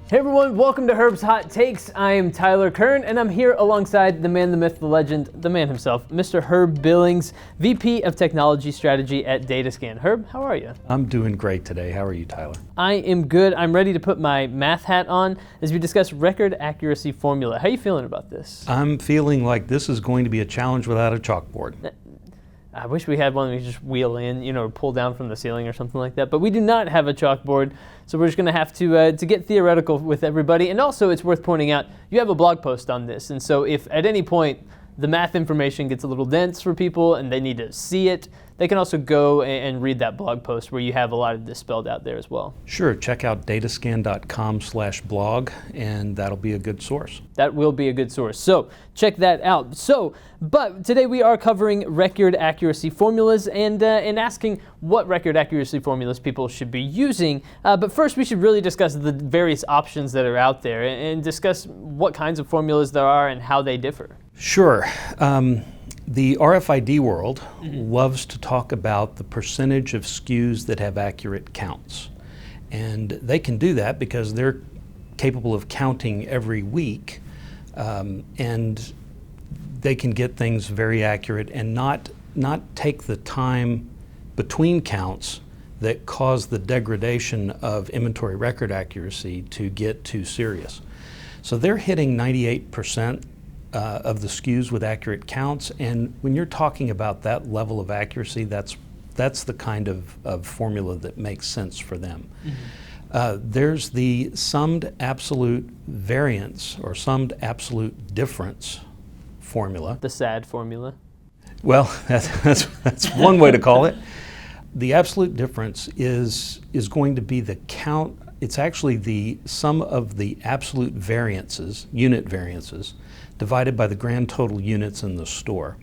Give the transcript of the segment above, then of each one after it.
Hey everyone, welcome to Herb's Hot Takes. I am Tyler Kern, and I'm here alongside the man, the myth, the legend, the man himself, Mr. Herb Billings, VP of Technology Strategy at Datascan. Herb, how are you? I'm doing great today. How are you, Tyler? I am good. I'm ready to put my math hat on as we discuss record accuracy formula. How are you feeling about this? I'm feeling like this is going to be a challenge without a chalkboard. I wish we had one we could just wheel in, or pull down from the ceiling or something like that. But we do not have a chalkboard, so we're just going to have to get theoretical with everybody. And also, it's worth pointing out, you have a blog post on this. And so if at any point the math information gets a little dense for people and they need to see it, they can also go and read that blog post where you have a lot of this spelled out there as well. Sure, check out datascan.com/blog, and that'll be a good source. That will be a good source. So check that out. But today we are covering record accuracy formulas and asking what record accuracy formulas people should be using. But first we should really discuss the various options that are out there and discuss what kinds of formulas there are and how they differ. Sure. The RFID world loves to talk about the percentage of SKUs that have accurate counts. And they can do that because they're capable of counting every week, and they can get things very accurate and not take the time between counts that cause the degradation of inventory record accuracy to get too serious. So they're hitting 98% of the SKUs with accurate counts, and when you're talking about that level of accuracy, that's the kind of formula that makes sense for them. There's the summed absolute variance or summed absolute difference formula. The SAD formula. Well, that's one way to call it. The absolute difference is going to be the count. It's actually the sum of the absolute variances, unit variances, divided by the grand total units in the store.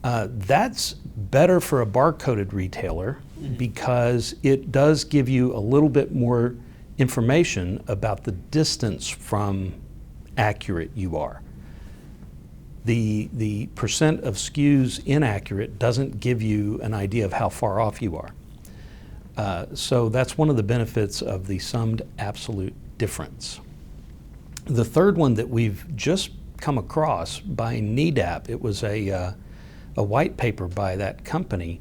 That's better for a barcoded retailer because it does give you a little bit more information about the distance from accurate you are. The percent of SKUs inaccurate doesn't give you an idea of how far off you are. So that's one of the benefits of the summed absolute difference. The third one that we've just come across by NEDAP, it was a white paper by that company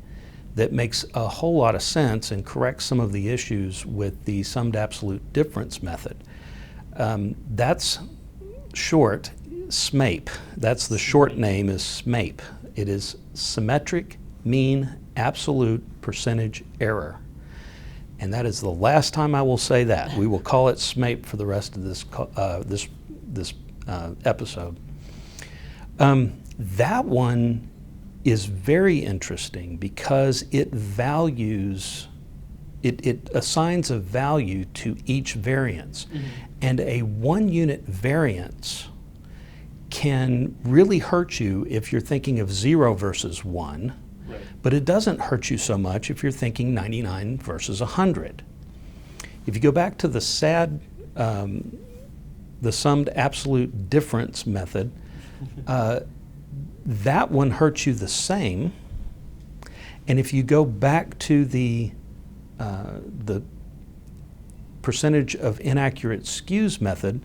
that makes a whole lot of sense and corrects some of the issues with the summed absolute difference method. That's short, SMAPE. That's the short name is SMAPE. It is symmetric mean absolute percentage error. And that is the last time I will say that. We will call it SMAPE for the rest of this episode. That one is very interesting because it assigns a value to each variance. And a 1 unit variance can really hurt you if you're thinking of 0 versus 1. Right. But it doesn't hurt you so much if you're thinking 99 versus 100. If you go back to the SAD, the summed absolute difference method, that one hurts you the same. And if you go back to the percentage of inaccurate SKUs method,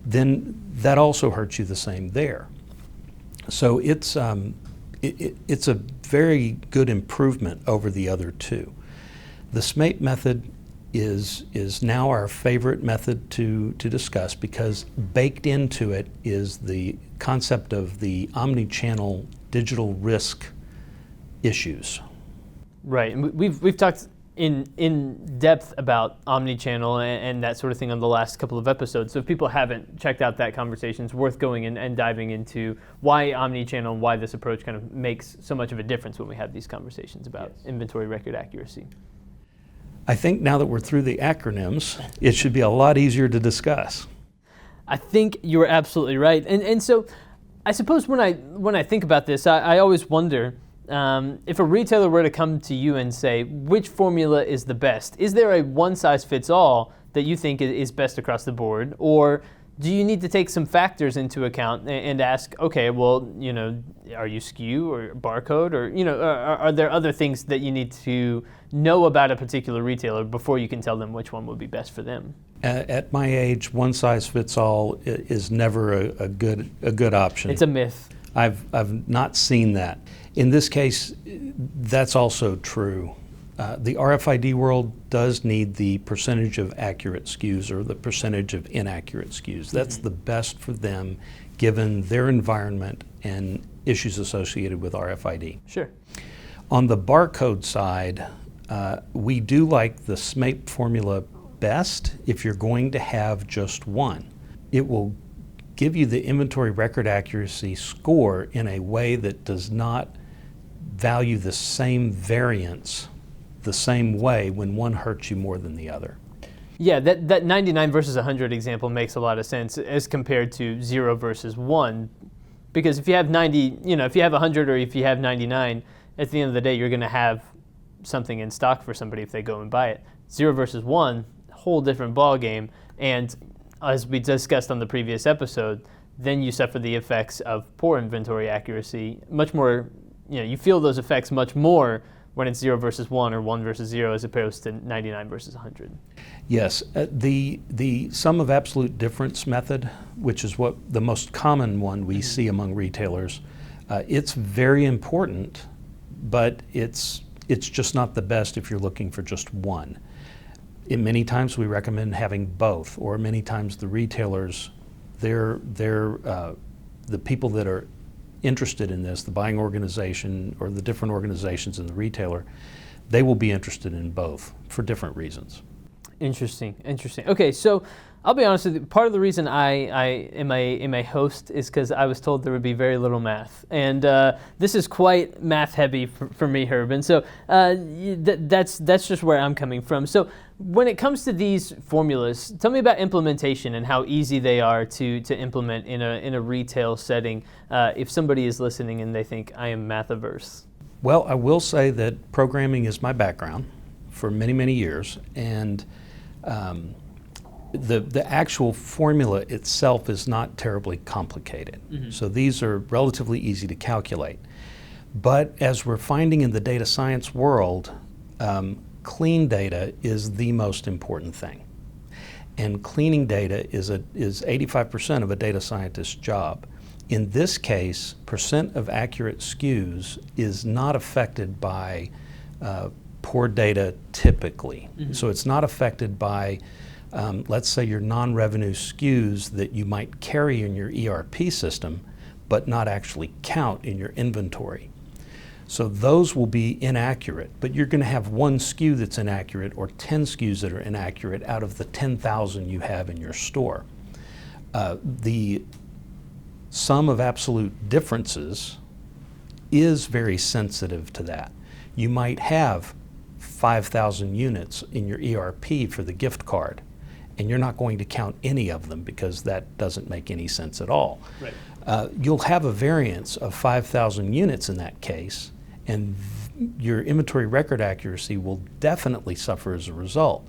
then that also hurts you the same there. So it's a very good improvement over the other two. The SMAPE method is now our favorite method to discuss because baked into it is the concept of the omni-channel digital risk issues. Right, and we've talked in depth about omni-channel and that sort of thing on the last couple of episodes. So if people haven't checked out that conversation, it's worth going in and diving into why omni-channel and why this approach kind of makes so much of a difference when we have these conversations about inventory record accuracy. I think now that we're through the acronyms, it should be a lot easier to discuss. I think you're absolutely right. And so I suppose when I think about this, I always wonder, if a retailer were to come to you and say, which formula is the best? Is there a one-size-fits-all that you think is best across the board? Or do you need to take some factors into account and ask, okay, well, are you SKU or barcode, or are there other things that you need to know about a particular retailer before you can tell them which one would be best for them? At my age, one size fits all is never a good option. It's a myth. I've not seen that. In this case, that's also true. The RFID world does need the percentage of accurate SKUs or the percentage of inaccurate SKUs. That's the best for them given their environment and issues associated with RFID. Sure. On the barcode side, we do like the SMAPE formula best if you're going to have just one. It will give you the inventory record accuracy score in a way that does not value the same variance the same way when one hurts you more than the other. Yeah, that 99 versus 100 example makes a lot of sense as compared to 0 versus 1. Because if you have 90, if you have 100 or if you have 99, at the end of the day, you're going to have something in stock for somebody if they go and buy it. 0 versus 1, whole different ball game. And as we discussed on the previous episode, then you suffer the effects of poor inventory accuracy much more. You feel those effects much more when it's 0 versus 1 or 1 versus 0 as opposed to 99 versus 100. Yes, the sum of absolute difference method, which is what the most common one we see among retailers, it's very important, but it's just not the best if you're looking for just one. Many times we recommend having both, or many times the retailers, they're the people that are interested in this, the buying organization or the different organizations in the retailer, they will be interested in both for different reasons. Interesting. Okay, so I'll be honest with you, part of the reason I am a host is because I was told there would be very little math. And this is quite math heavy for me, Herb. And so that's just where I'm coming from. So when it comes to these formulas, tell me about implementation and how easy they are to implement in a retail setting if somebody is listening and they think I am math averse. Well, I will say that programming is my background for many, many years. And the actual formula itself is not terribly complicated. Mm-hmm. So these are relatively easy to calculate. But as we're finding in the data science world, clean data is the most important thing. And cleaning data is 85% of a data scientist's job. In this case, percent of accurate SKUs is not affected by poor data typically. Mm-hmm. So it's not affected by let's say your non-revenue SKUs that you might carry in your ERP system, but not actually count in your inventory. So those will be inaccurate, but you're going to have one SKU that's inaccurate or 10 SKUs that are inaccurate out of the 10,000 you have in your store. The sum of absolute differences is very sensitive to that. You might have 5,000 units in your ERP for the gift card, and you're not going to count any of them because that doesn't make any sense at all. Right. You'll have a variance of 5,000 units in that case, and your inventory record accuracy will definitely suffer as a result.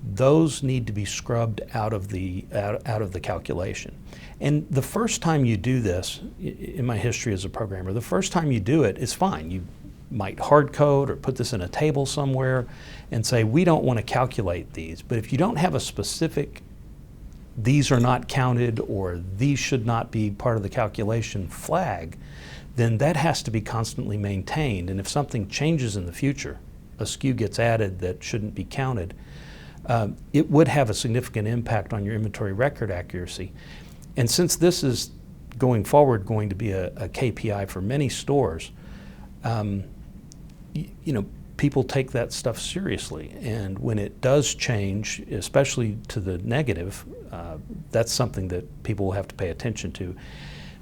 Those need to be scrubbed out of the calculation. And the first time you do this, in my history as a programmer, the first time you do it is fine. You might hard code or put this in a table somewhere and say, we don't want to calculate these. But if you don't have a specific, these are not counted or these should not be part of the calculation flag, then that has to be constantly maintained. And if something changes in the future, a SKU gets added that shouldn't be counted, it would have a significant impact on your inventory record accuracy. And since this is going forward going to be a KPI for many stores, people take that stuff seriously. And when it does change, especially to the negative, that's something that people will have to pay attention to.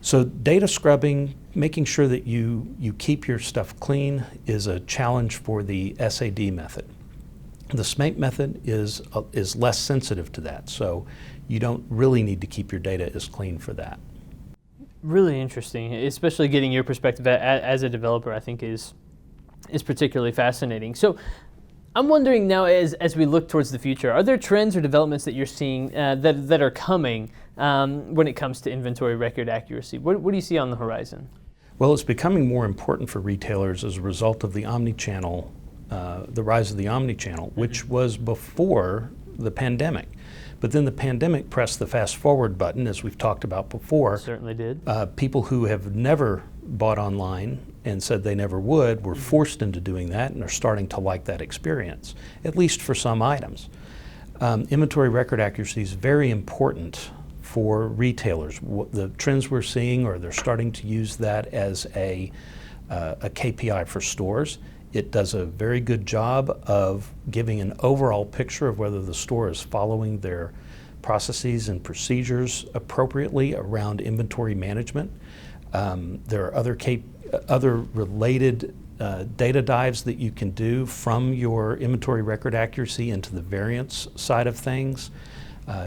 So data scrubbing, making sure that you keep your stuff clean is a challenge for the SAD method. The SMAPE method is less sensitive to that, so you don't really need to keep your data as clean for that. Really interesting, especially getting your perspective as a developer, I think is particularly fascinating. So I'm wondering now, as we look towards the future, are there trends or developments that you're seeing that are coming when it comes to inventory record accuracy? What do you see on the horizon? Well, it's becoming more important for retailers as a result of the omni-channel, the rise of the omni-channel, which was before the pandemic. But then the pandemic pressed the fast forward button, as we've talked about before. Certainly did. People who have never bought online and said they never would were forced into doing that and are starting to like that experience, at least for some items. Inventory record accuracy is very important for retailers. The trends we're seeing are they're starting to use that as a KPI for stores. It does a very good job of giving an overall picture of whether the store is following their processes and procedures appropriately around inventory management. There are other related data dives that you can do from your inventory record accuracy into the variance side of things.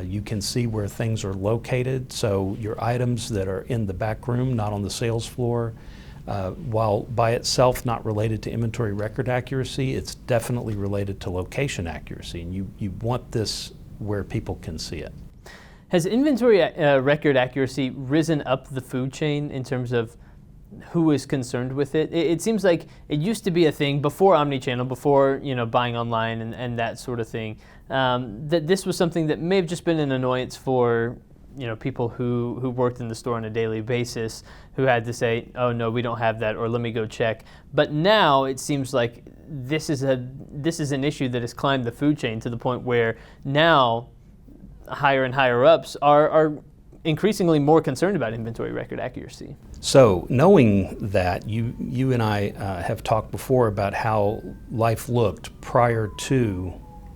You can see where things are located, so your items that are in the back room, not on the sales floor, while by itself not related to inventory record accuracy, it's definitely related to location accuracy, and you want this where people can see it. Has inventory record accuracy risen up the food chain in terms of who is concerned with it? It seems like it used to be a thing before omnichannel, before buying online and that sort of thing. That this was something that may have just been an annoyance for people who worked in the store on a daily basis, who had to say, oh no, we don't have that, or let me go check. But now it seems like this is an issue that has climbed the food chain to the point where now higher and higher ups are increasingly more concerned about inventory record accuracy. So knowing that, you and I have talked before about how life looked prior to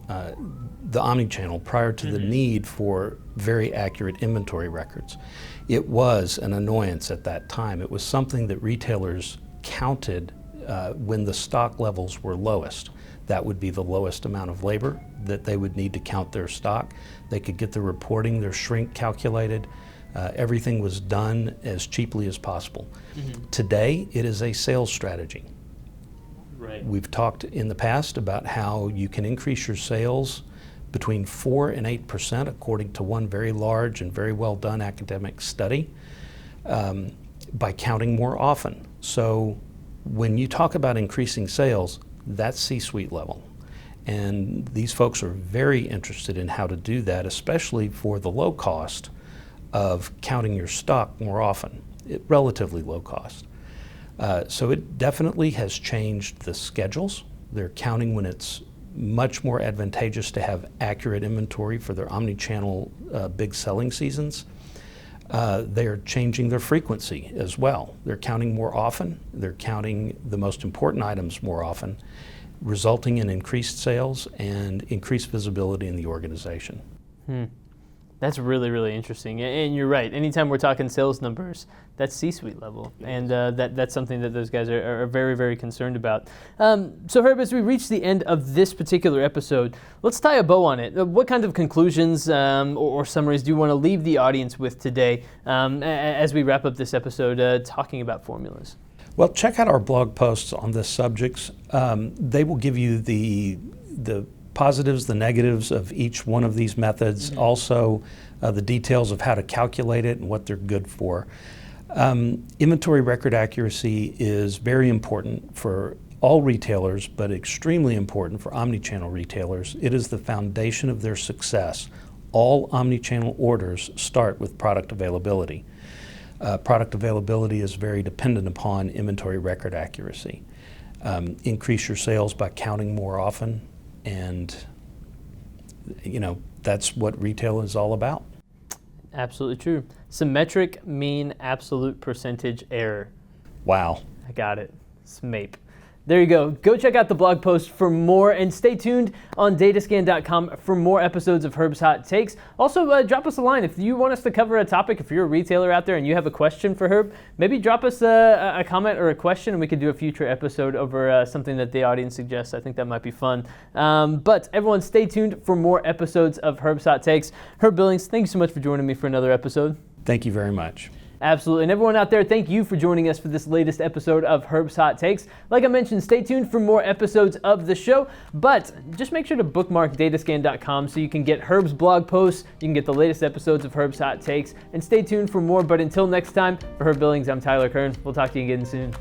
the omnichannel, prior to the need for very accurate inventory records. It was an annoyance at that time. It was something that retailers counted when the stock levels were lowest. That would be the lowest amount of labor that they would need to count their stock. They could get the reporting, their shrink calculated. Everything was done as cheaply as possible. Today, it is a sales strategy. Right. We've talked in the past about how you can increase your sales between 4 and 8%, according to one very large and very well done academic study, by counting more often. So when you talk about increasing sales, that's C-suite level. And these folks are very interested in how to do that, especially for the low cost of counting your stock more often, relatively low cost. So it definitely has changed the schedules. They're counting when it's much more advantageous to have accurate inventory for their omni-channel big selling seasons. They're changing their frequency as well. They're counting more often. They're counting the most important items more often, resulting in increased sales and increased visibility in the organization. That's really, really interesting. And you're right. Anytime we're talking sales numbers, that's C-suite level. And that's something that those guys are very, very concerned about. So Herb, as we reach the end of this particular episode, let's tie a bow on it. What kind of conclusions or summaries do you want to leave the audience with today as we wrap up this episode talking about formulas? Well, check out our blog posts on this subject. They will give you the positives, the negatives of each one of these methods, also the details of how to calculate it and what they're good for. Inventory record accuracy is very important for all retailers, but extremely important for omnichannel retailers. It is the foundation of their success. All omnichannel orders start with product availability. Product availability is very dependent upon inventory record accuracy. Increase your sales by counting more often, and that's what retail is all about. Absolutely true. Symmetric mean absolute percentage error. Wow. I got it. SMAPE. There you go. Go check out the blog post for more, and stay tuned on datascan.com for more episodes of Herb's Hot Takes. Also, drop us a line. If you want us to cover a topic, if you're a retailer out there and you have a question for Herb, maybe drop us a comment or a question, and we could do a future episode over something that the audience suggests. I think that might be fun. But everyone, stay tuned for more episodes of Herb's Hot Takes. Herb Billings, thank you so much for joining me for another episode. Thank you very much. Absolutely. And everyone out there, thank you for joining us for this latest episode of Herb's Hot Takes. Like I mentioned, stay tuned for more episodes of the show, but just make sure to bookmark datascan.com so you can get Herb's blog posts, you can get the latest episodes of Herb's Hot Takes, and stay tuned for more. But until next time, for Herb Billings, I'm Tyler Kern. We'll talk to you again soon.